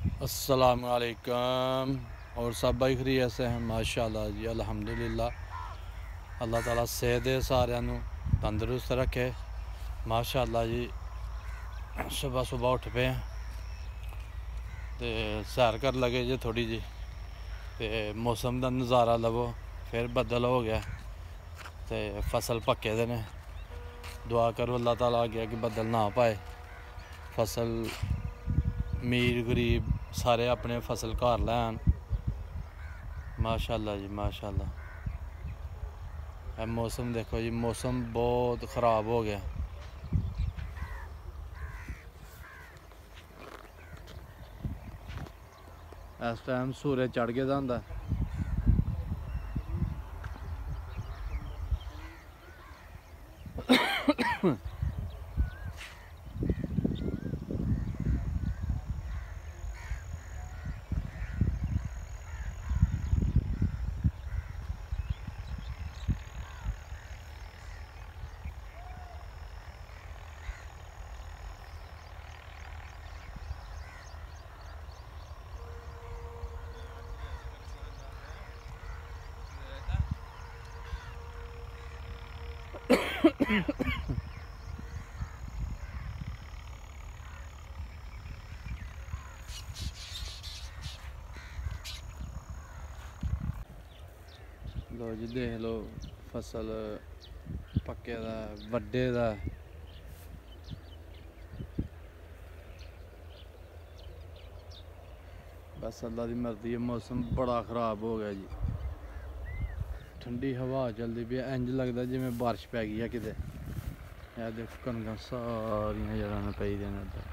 अस्सलामुअलैकुम। और सब भाई खैरियत से हैं? माशाअल्लाह जी, अल्हम्दुलिल्लाह। अल्लाह ताला सेहत दे सारिਆਂ ਨੂੰ तंदुरुस्त रखे। माशाअल्लाह जी, सुबह सुबह उठ पे तो सैर कर लगे जी थोड़ी जी, तो मौसम का नज़ारा लवो। फिर बदल हो गया तो फसल पक्के दे ने। दुआ करो अल्लाह ताला आ गया कि बदल ना पाए। फसल अमीर गरीब सारे अपने फसल घर लैन। माशाअल्लाह जी माशाअल्लाह। मौसम देखो जी, मौसम बहुत ख़राब हो गया। इस टाइम सूरज चढ़ गया होंदा। लो जी देख लो, फसल पक्के दा वड्डे दा। बस अल्लाह की मर्जी है। मौसम बड़ा ख़राब हो गया जी। ठंडी हवा चलती पई, इंज लगता जिवें बारिश पै गई है किते। यह देखो कणकां सारियां जड़ां पई दियां ने इधर।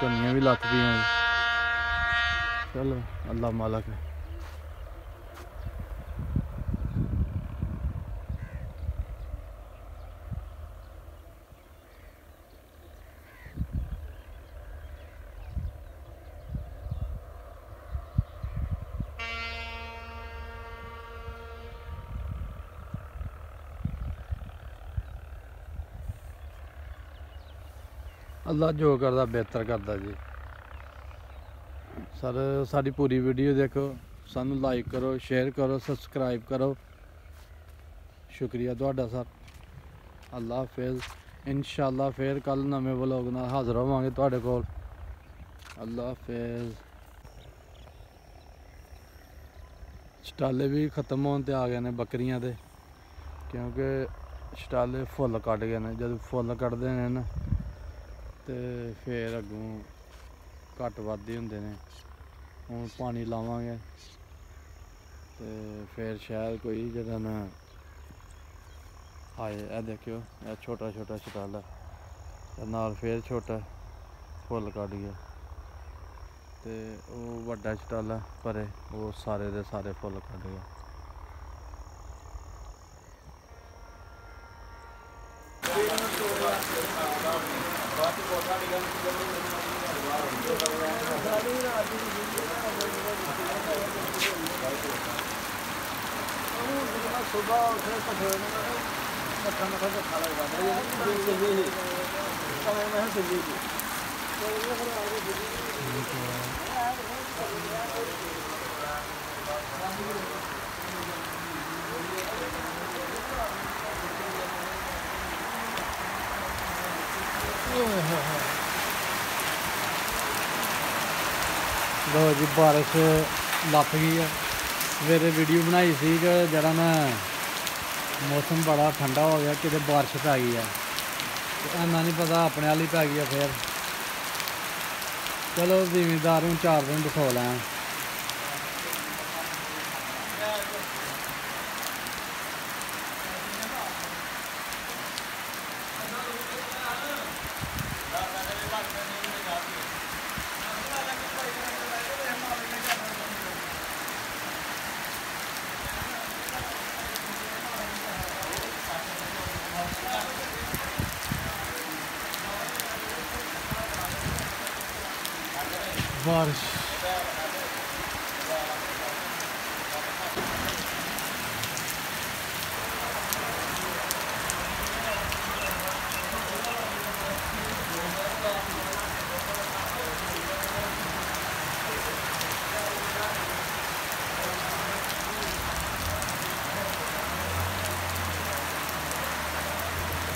कणियां भी लथ पियां। चलो अल्लाह मालक है। अल्लाह जो करदा बेहतर करदा जी। सर साडी पूरी वीडियो देखो, सानू लाइक करो, शेयर करो, सब्सक्राइब करो। शुक्रिया तुहाडा सर। अल्लाह हाफिज़। इंशाअल्लाह फिर कल नवे व्लॉग नाल हाज़र होवांगे तुहाडे कोल। अल्लाह हाफिज़। शटाले भी खत्म होने ते आ गए ने बकरियां दे, क्योंकि शटाले फुल कट गए ने। जब फुल कटदे ने ना ते फिर अगों घट वध ही हुंदे ने। हुण पानी लावांगे ते फिर शायद कोई जरा ना आए। ए देखियो, ए छोटा छोटा शटाला नाल फिर छोटा फुल कट गया ते वो वड्डा शटाला परे वो सारे दे सारे फुल कट गया। सुबह उठे मठा मठा तो खा लगा लो जी, बारिश लथ गई है। सवेरे वीडियो बनाई सी कि जरा ना मौसम बड़ा ठंडा हो गया, कितने बारिश पै गई है। इन्ना नहीं पता अपने वाली पै गई है फिर। चलो जिमीदार हूँ 4 दिन बसो लैं। बारिश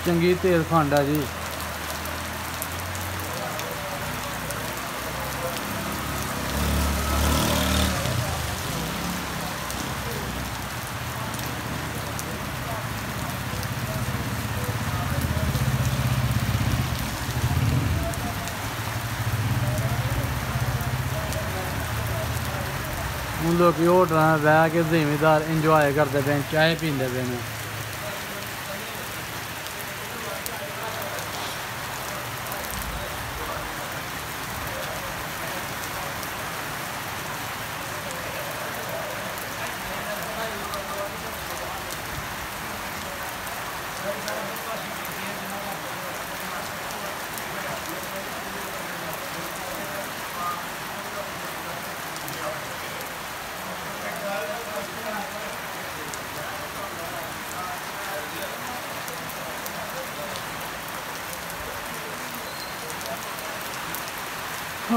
ਚੰਗੀ ਤੇਲ ਖੰਡ ਆ ਜੀ। ਹੁਣ ਲੋਕ ਹੋਟਲਾਂ ਬਹਿ ਕੇ ਜ਼ਿਮੀਦਾਰ ਇੰਜੋਏ ਕਰਦੇ ਪਏ, ਚਾਹ ਪੀਂਦੇ ਪਏ ਨੇ।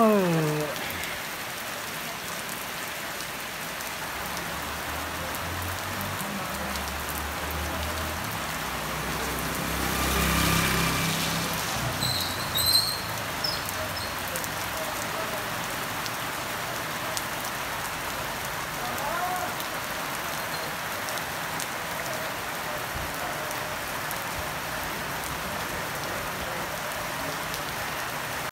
Oh.